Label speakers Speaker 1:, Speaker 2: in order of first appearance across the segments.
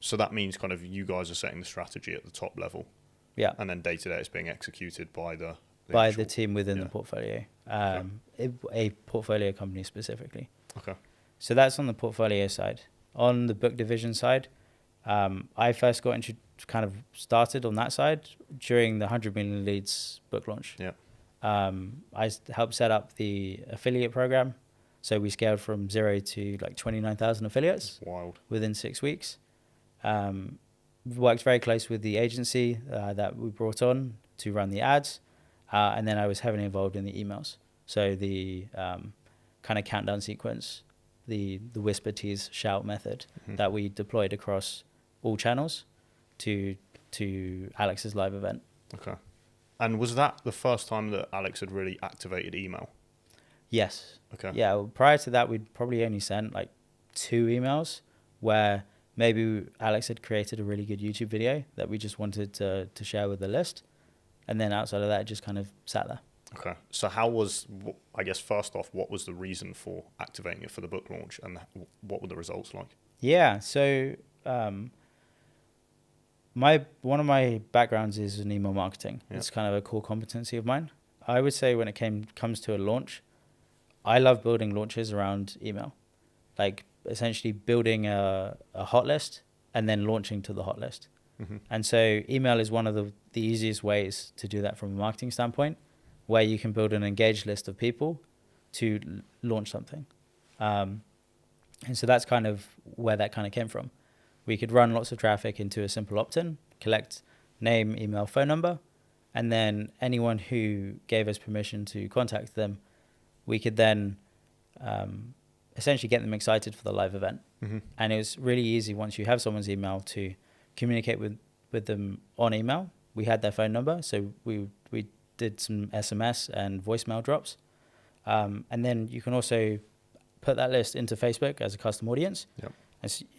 Speaker 1: So that means kind of you guys are setting the strategy at the top level.
Speaker 2: Yeah.
Speaker 1: And then day to day it's being executed by the
Speaker 2: team within the portfolio, a portfolio company specifically.
Speaker 1: Okay.
Speaker 2: So that's on the portfolio side. On the book division side, I first got kind of started on that side during the 100 million leads book launch.
Speaker 1: Yeah.
Speaker 2: I helped set up the affiliate program. So we scaled from 0 to like 29,000 affiliates.
Speaker 1: Wild.
Speaker 2: Within 6 weeks. Worked very close with the agency that we brought on to run the ads. And then I was heavily involved in the emails. So the kind of countdown sequence, the whisper, tease, shout method that we deployed across all channels to Alex's live event.
Speaker 1: Okay. And was that the first time that Alex had really activated email?
Speaker 2: Yes.
Speaker 1: Okay.
Speaker 2: Yeah. Well, prior to that, we'd probably only sent like 2 emails where maybe Alex had created a really good YouTube video that we just wanted to share with the list. And then outside of that, it just kind of sat there.
Speaker 1: Okay. So how was, I guess, first off, what was the reason for activating it for the book launch, and what were the results like?
Speaker 2: Yeah. So one of my backgrounds is in email marketing. Yeah. It's kind of a core competency of mine. I would say when it comes to a launch, I love building launches around email, like essentially building a hot list and then launching to the hot list. Mm-hmm. And so email is one of the easiest ways to do that from a marketing standpoint, where you can build an engaged list of people to launch something. And so that's kind of where that kind of came from. We could run lots of traffic into a simple opt-in, collect name, email, phone number, and then anyone who gave us permission to contact them, we could then essentially get them excited for the live event. Mm-hmm. And it was really easy once you have someone's email to communicate with them on email. We had their phone number, so we did some SMS and voicemail drops. And then you can also put that list into Facebook as a custom audience. Yep.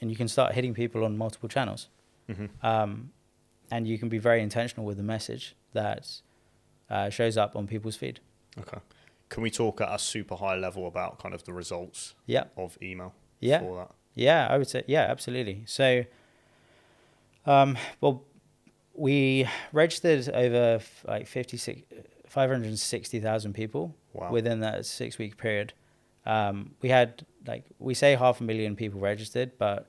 Speaker 2: And you can start hitting people on multiple channels. Mm-hmm. And you can be very intentional with the message that shows up on people's feed.
Speaker 1: Okay. Can we talk at a super high level about kind of the results of email for that?
Speaker 2: Yeah, I would say, yeah, absolutely. So, we registered over like 560,000 people within that 6-week period. We had, we say 500,000 people registered, but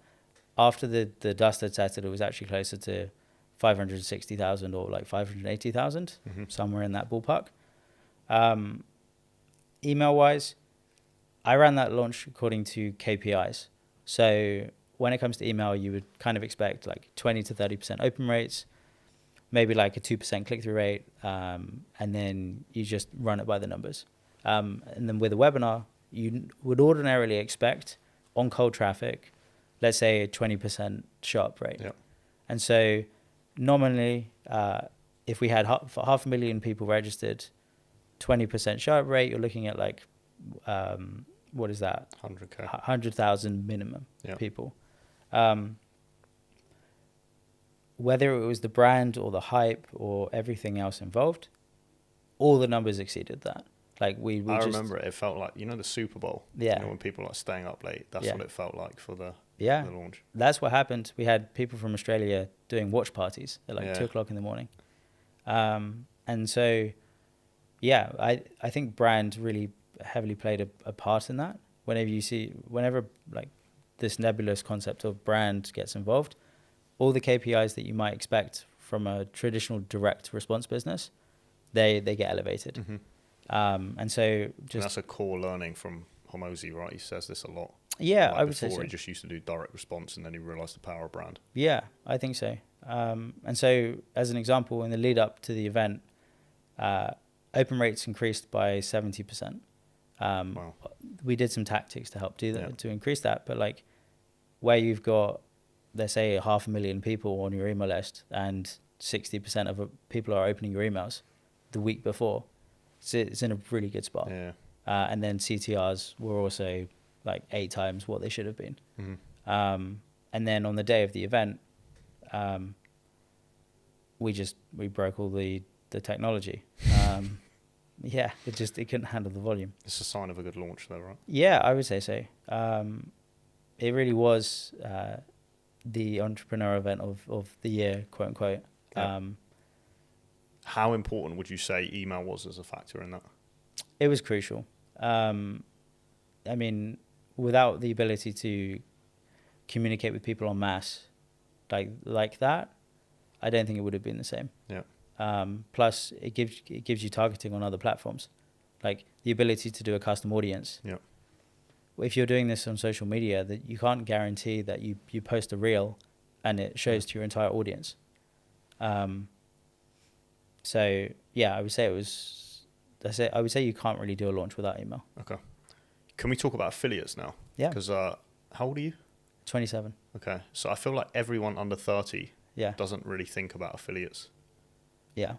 Speaker 2: after the dust had settled, it was actually closer to 560,000 or like 580,000, somewhere in that ballpark. Email-wise, I ran that launch according to KPIs. So when it comes to email, you would kind of expect like 20 to 30% open rates, maybe like a 2% click-through rate, and then you just run it by the numbers. And then with a webinar, you would ordinarily expect on cold traffic, let's say a 20% show-up rate. Yep. And so nominally, if we had 500,000 people registered, 20% show-up rate, you're looking at like, what is that?
Speaker 1: 100K.
Speaker 2: 100,000 minimum people. Whether it was the brand or the hype or everything else involved, all the numbers exceeded that. Like I
Speaker 1: remember it felt like, the Super Bowl.
Speaker 2: Yeah.
Speaker 1: When people are staying up late, that's what it felt like for the launch.
Speaker 2: That's what happened. We had people from Australia doing watch parties at like 2:00 in the morning. And so, I think brand really heavily played a part in that. Whenever like this nebulous concept of brand gets involved, all the KPIs that you might expect from a traditional direct response business, they get elevated. Mm-hmm. And that's
Speaker 1: a core learning from Hormozi, right? He says this a lot.
Speaker 2: Yeah, I would say so.
Speaker 1: Before he just used to do direct response, and then he realized the power of brand.
Speaker 2: Yeah, I think so. And so as an example, in the lead up to the event, open rates increased by 70%. Wow. We did some tactics to help do that, to increase that. But like where you've got, let's say 500,000 people on your email list and 60% of people are opening your emails the week before, it's in a really good spot. Yeah. And then CTRs were also like 8 times what they should have been. Mm-hmm. And then on the day of the event, we broke all the technology. It couldn't handle the volume.
Speaker 1: It's a sign of a good launch though, right?
Speaker 2: Yeah, I would say so. It really was the entrepreneur event of the year, quote unquote.
Speaker 1: Yeah. How important would you say email was as a factor in that?
Speaker 2: It was crucial. I mean, without the ability to communicate with people en masse like that, I don't think it would have been the same.
Speaker 1: Yeah.
Speaker 2: Plus, it gives you targeting on other platforms, like the ability to do a custom audience.
Speaker 1: Yeah.
Speaker 2: If you're doing this on social media, that you can't guarantee that you post a reel and it shows to your entire audience. So yeah, I would say I would say you can't really do a launch without email.
Speaker 1: Okay. Can we talk about affiliates now?
Speaker 2: Yeah.
Speaker 1: Because how old are you?
Speaker 2: 27.
Speaker 1: Okay. So I feel like everyone under 30
Speaker 2: Yeah.
Speaker 1: doesn't really think about affiliates.
Speaker 2: Yeah.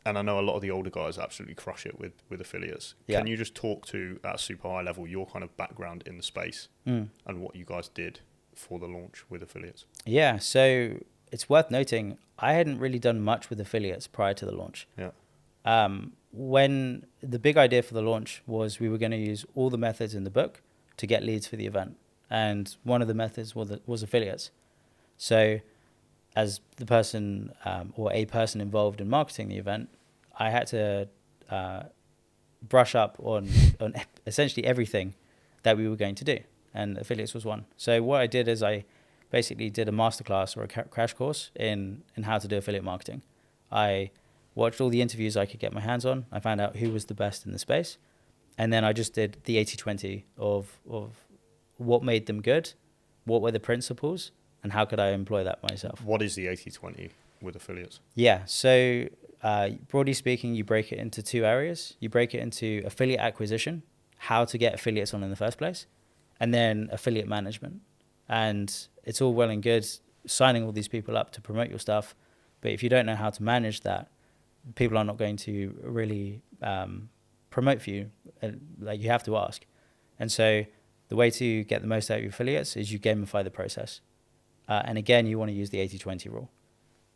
Speaker 1: And I know a lot of the older guys absolutely crush it with affiliates.
Speaker 2: Yeah.
Speaker 1: Can you just talk to, at a super high level, your kind of background in the space and what you guys did for the launch with affiliates?
Speaker 2: Yeah. So it's worth noting, I hadn't really done much with affiliates prior to the launch.
Speaker 1: Yeah.
Speaker 2: When the big idea for the launch was we were going to use all the methods in the book to get leads for the event. And one of the methods was affiliates. So as the person or a person involved in marketing the event, I had to brush up on essentially everything that we were going to do. And affiliates was one. So what I did is I basically did a masterclass or a crash course in how to do affiliate marketing. I watched all the interviews I could get my hands on. I found out who was the best in the space. And then I just did the 80-20 of what made them good, what were the principles, and how could I employ that myself.
Speaker 1: What is the 80-20 with affiliates?
Speaker 2: Yeah, so broadly speaking, you break it into two areas. You break it into affiliate acquisition, how to get affiliates on in the first place, and then affiliate management. And it's all well and good signing all these people up to promote your stuff, but if you don't know how to manage that, people are not going to really promote for you. Like, you have to ask. And so the way to get the most out of your affiliates is you gamify the process. And again, you want to use the 80-20 rule.